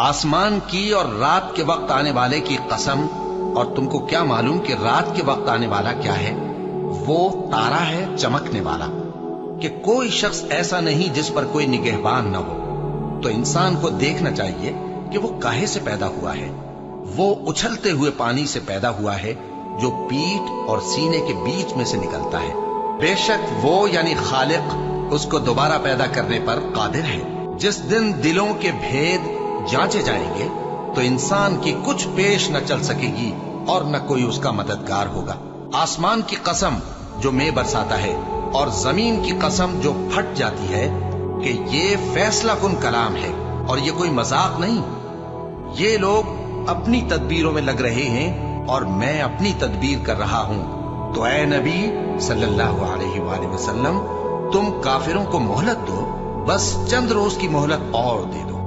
आसमान की और रात के वक्त आने वाले की कसम, और तुमको क्या मालूम कि रात के वक्त आने वाला क्या है? वो तारा है चमकने वाला, कि कोई शख्स ऐसा नहीं जिस पर कोई निगहबान न हो। तो इंसान को देखना चाहिए कि वो काहे से पैदा हुआ है। वो उछलते हुए पानी से पैदा हुआ है जो पीठ और सीने के बीच में से निकलता है। बेशक वो यानी खालिक उसको दोबारा पैदा करने पर कादिर है। जिस दिन दिलों के भेद जांचे जाएंगे तो इंसान की कुछ पेश न चल सकेगी और न कोई उसका मददगार होगा। आसमान की कसम जो मेघ बरसाता है, और जमीन की कसम जो फट जाती है, कि ये फैसला कुन कलाम है और ये कोई मजाक नहीं। ये लोग अपनी तदबीरों में लग रहे हैं और मैं अपनी तदबीर कर रहा हूं। तो ऐ नबी सल्लल्लाहु अलैहि वसल्लम, तुम काफिरों को मोहलत दो, बस चंद रोज की मोहलत और दे दो।